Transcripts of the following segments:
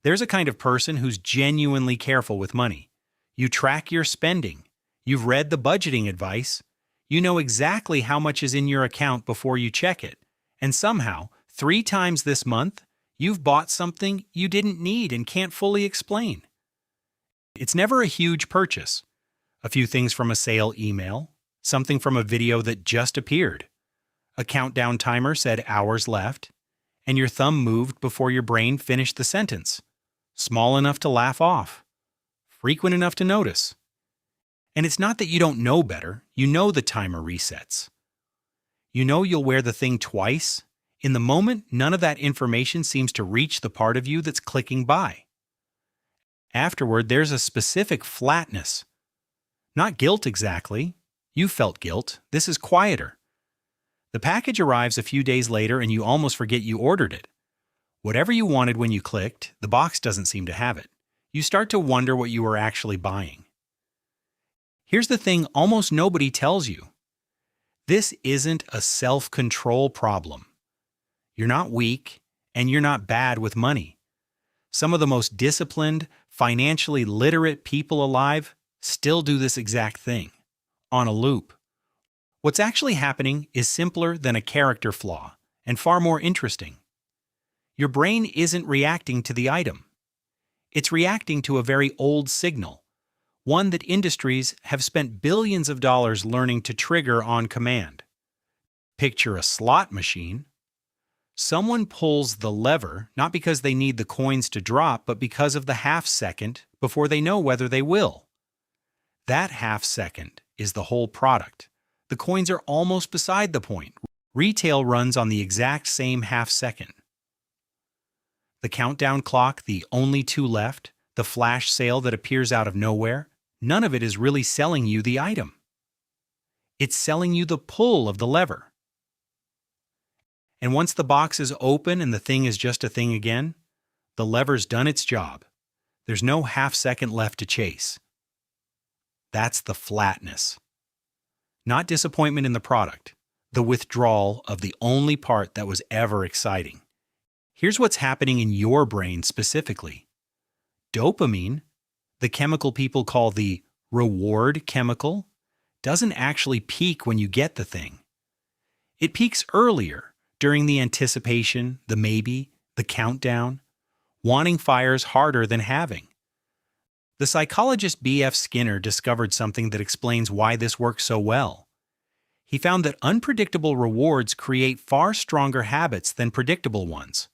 There's a kind of person who's genuinely careful with money. You track your spending. You've read the budgeting advice. You know exactly how much is in your account before you check it. And somehow, 3 times this month, you've bought something you didn't need and can't fully explain. It's never a huge purchase. A few things from a sale email, something from a video that just appeared. A countdown timer said hours left, and your thumb moved before your brain finished the sentence. Small enough to laugh off. Frequent enough to notice. And it's not that you don't know better, you know the timer resets. You know you'll wear the thing twice. In the moment, none of that information seems to reach the part of you that's clicking by. Afterward, there's a specific flatness. Not guilt exactly. You felt guilt. This is quieter. The package arrives a few days later and you almost forget you ordered it. Whatever you wanted when you clicked, the box doesn't seem to have it. You start to wonder what you were actually buying. Here's the thing almost nobody tells you. This isn't a self-control problem. You're not weak, and you're not bad with money. Some of the most disciplined, financially literate people alive still do this exact thing, on a loop. What's actually happening is simpler than a character flaw, and far more interesting. Your brain isn't reacting to the item. It's reacting to a very old signal, one that industries have spent billions of dollars learning to trigger on command. Picture a slot machine. Someone pulls the lever not because they need the coins to drop, but because of the half second before they know whether they will. That half second is the whole product. The coins are almost beside the point. Retail runs on the exact same half second. The countdown clock, the only 2 left, the flash sale that appears out of nowhere, none of it is really selling you the item. It's selling you the pull of the lever. And once the box is open and the thing is just a thing again, the lever's done its job. There's no half second left to chase. That's the flatness. Not disappointment in the product, the withdrawal of the only part that was ever exciting. Here's what's happening in your brain specifically. Dopamine, the chemical people call the reward chemical, doesn't actually peak when you get the thing. It peaks earlier, during the anticipation, the maybe, the countdown. Wanting fires harder than having. The psychologist B.F. Skinner discovered something that explains why this works so well. He found that unpredictable rewards create far stronger habits than predictable ones.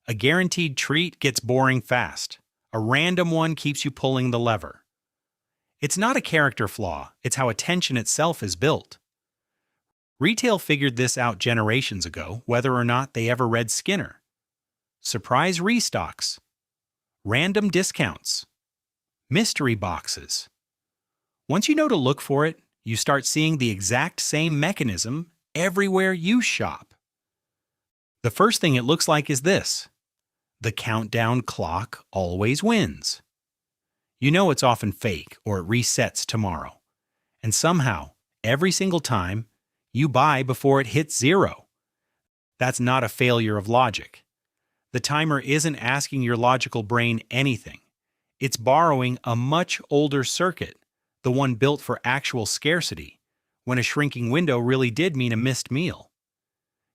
A guaranteed treat gets boring fast. A random one keeps you pulling the lever. It's not a character flaw, it's how attention itself is built. Retail figured this out generations ago, whether or not they ever read Skinner. Surprise restocks. Random discounts. Mystery boxes. Once you know to look for it, you start seeing the exact same mechanism everywhere you shop. The first thing it looks like is this. The countdown clock always wins. You know it's often fake or it resets tomorrow. And somehow, every single time, you buy before it hits 0. That's not a failure of logic. The timer isn't asking your logical brain anything. It's borrowing a much older circuit, the one built for actual scarcity, when a shrinking window really did mean a missed meal.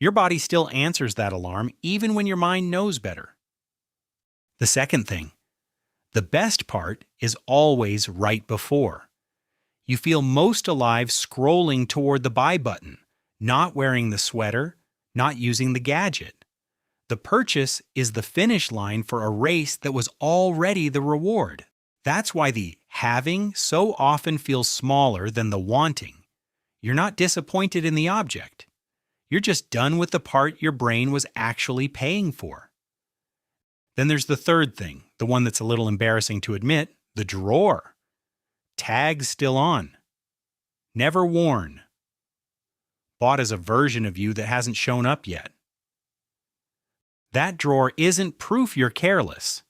Your body still answers that alarm even when your mind knows better. The second thing, the best part is always right before. You feel most alive scrolling toward the buy button, not wearing the sweater, not using the gadget. The purchase is the finish line for a race that was already the reward. That's why the having so often feels smaller than the wanting. You're not disappointed in the object. You're just done with the part your brain was actually paying for. Then there's the third thing, the one that's a little embarrassing to admit, the drawer. Tag still on. Never worn. Bought as a version of you that hasn't shown up yet. That drawer isn't proof you're careless.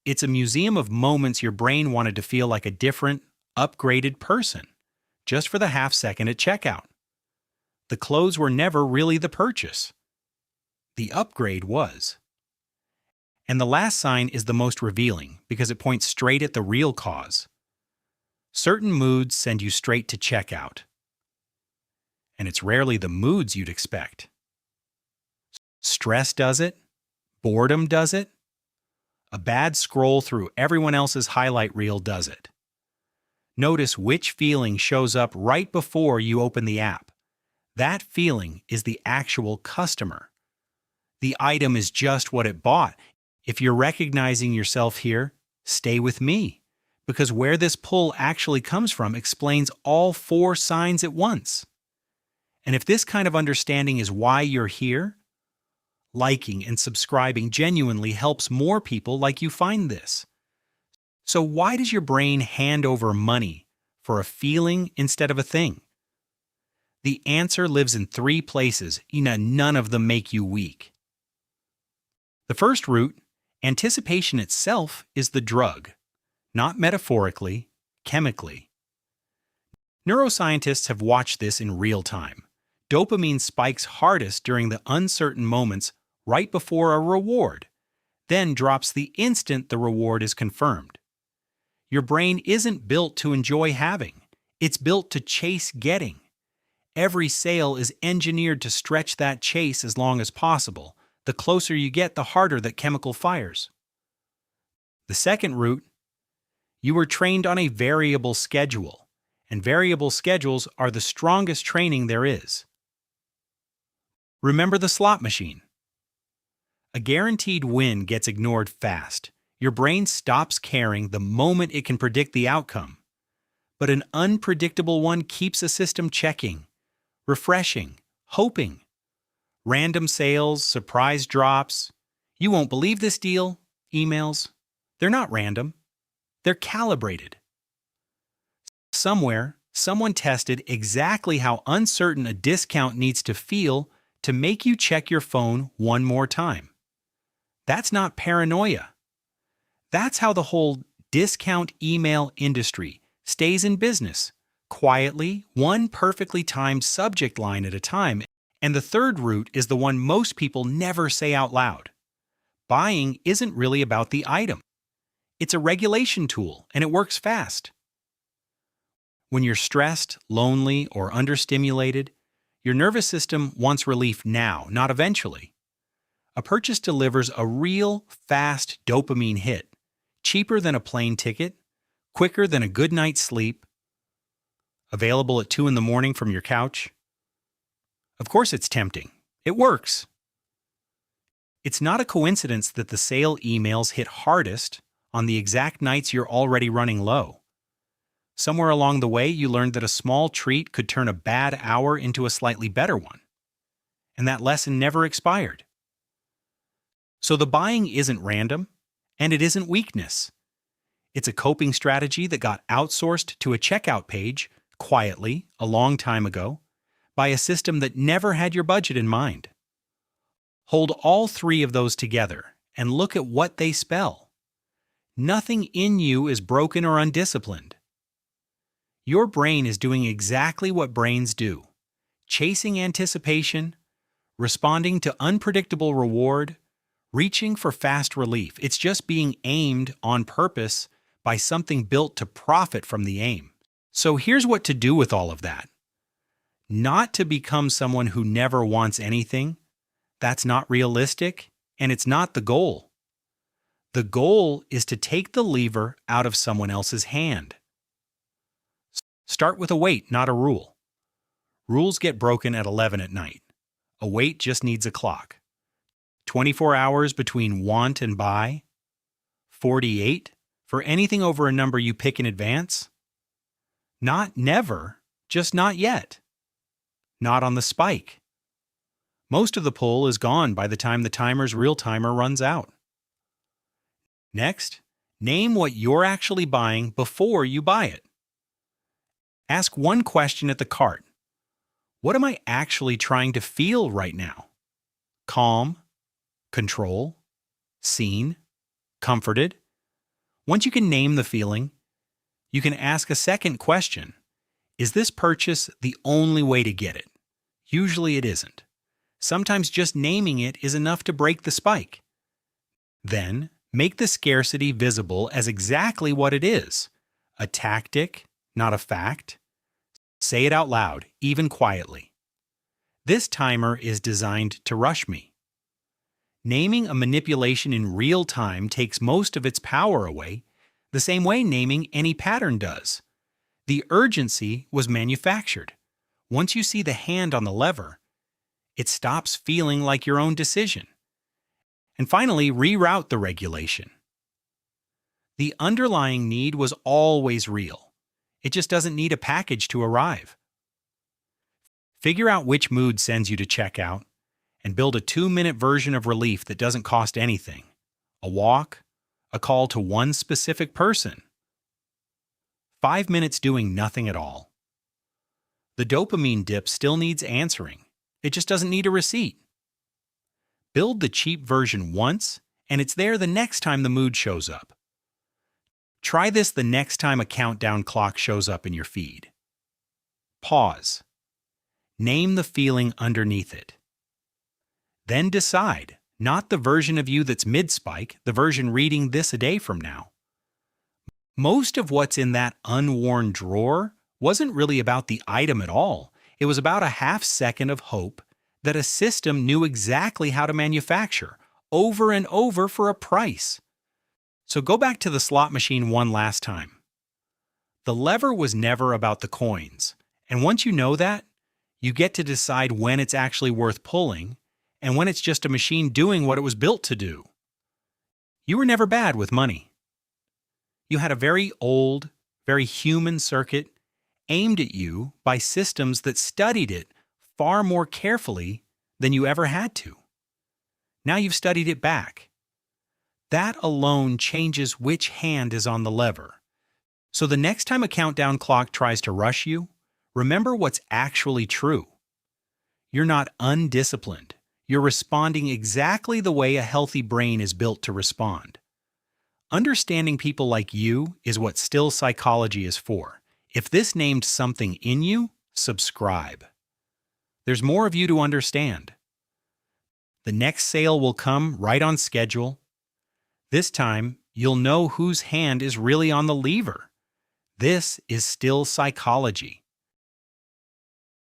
It's a museum of moments your brain wanted to feel like a different, upgraded person, just for the half second at checkout. The clothes were never really the purchase. The upgrade was. And the last sign is the most revealing because it points straight at the real cause. Certain moods send you straight to checkout. And it's rarely the moods you'd expect. Stress does it. Boredom does it. A bad scroll through everyone else's highlight reel does it. Notice which feeling shows up right before you open the app. That feeling is the actual customer. The item is just what it bought. If you're recognizing yourself here, stay with me, because where this pull actually comes from explains all 4 signs at once. And if this kind of understanding is why you're here, liking and subscribing genuinely helps more people like you find this. So why does your brain hand over money for a feeling instead of a thing? The answer lives in 3 places, and none of them make you weak. The first root, anticipation itself, is the drug, not metaphorically, chemically. Neuroscientists have watched this in real time. Dopamine spikes hardest during the uncertain moments right before a reward, then drops the instant the reward is confirmed. Your brain isn't built to enjoy having, it's built to chase getting. Every sale is engineered to stretch that chase as long as possible. The closer you get, the harder that chemical fires. The second root, you were trained on a variable schedule, and variable schedules are the strongest training there is. Remember the slot machine. A guaranteed win gets ignored fast. Your brain stops caring the moment it can predict the outcome. But an unpredictable one keeps a system checking, refreshing, hoping. Random sales, surprise drops. You won't believe this deal. Emails. They're not random. They're calibrated. Somewhere, someone tested exactly how uncertain a discount needs to feel to make you check your phone one more time. That's not paranoia. That's how the whole discount email industry stays in business, quietly, one perfectly timed subject line at a time. And the third root is the one most people never say out loud. Buying isn't really about the item. It's a regulation tool, and it works fast. When you're stressed, lonely, or understimulated, your nervous system wants relief now, not eventually. A purchase delivers a real, fast dopamine hit, cheaper than a plane ticket, quicker than a good night's sleep, available at 2 a.m. from your couch. Of course it's tempting. It works. It's not a coincidence that the sale emails hit hardest on the exact nights you're already running low. Somewhere along the way, you learned that a small treat could turn a bad hour into a slightly better one. And that lesson never expired. So the buying isn't random, and it isn't weakness. It's a coping strategy that got outsourced to a checkout page, quietly, a long time ago, by a system that never had your budget in mind. Hold all 3 of those together and look at what they spell. Nothing in you is broken or undisciplined. Your brain is doing exactly what brains do, chasing anticipation, responding to unpredictable reward, reaching for fast relief. It's just being aimed on purpose by something built to profit from the aim. So here's what to do with all of that. Not to become someone who never wants anything. That's not realistic, and it's not the goal. The goal is to take the lever out of someone else's hand. Start with a weight, not a rule. Rules get broken at 11 at night. A weight just needs a clock. 24 hours between want and buy. 48 for anything over a number you pick in advance. Not never, just not yet. Not on the spike. Most of the pull is gone by the time the timer's real timer runs out. Next, name what you're actually buying before you buy it. Ask one question at the cart. What am I actually trying to feel right now? Calm, control, seen, comforted. Once you can name the feeling, you can ask a second question. Is this purchase the only way to get it? Usually it isn't. Sometimes just naming it is enough to break the spike. Then, make the scarcity visible as exactly what it is, a tactic, not a fact. Say it out loud, even quietly. This timer is designed to rush me. Naming a manipulation in real time takes most of its power away, the same way naming any pattern does. The urgency was manufactured. Once you see the hand on the lever, it stops feeling like your own decision. And finally, reroute the regulation. The underlying need was always real. It just doesn't need a package to arrive. Figure out which mood sends you to check out, and build a 2-minute version of relief that doesn't cost anything. A walk, a call to one specific person. 5 minutes doing nothing at all. The dopamine dip still needs answering. It just doesn't need a receipt. Build the cheap version once, and it's there the next time the mood shows up. Try this the next time a countdown clock shows up in your feed. Pause. Name the feeling underneath it. Then decide, not the version of you that's mid-spike, the version reading this a day from now. Most of what's in that unworn drawer wasn't really about the item at all. It was about a half-second of hope that a system knew exactly how to manufacture, over and over for a price. So go back to the slot machine one last time. The lever was never about the coins, and once you know that, you get to decide when it's actually worth pulling and when it's just a machine doing what it was built to do. You were never bad with money. You had a very old, very human circuit aimed at you by systems that studied it far more carefully than you ever had to. Now you've studied it back. That alone changes which hand is on the lever. So the next time a countdown clock tries to rush you, remember what's actually true. You're not undisciplined. You're responding exactly the way a healthy brain is built to respond. Understanding people like you is what still psychology is for. If this named something in you, subscribe. There's more of you to understand. The next sale will come right on schedule. This time, you'll know whose hand is really on the lever. This is still psychology.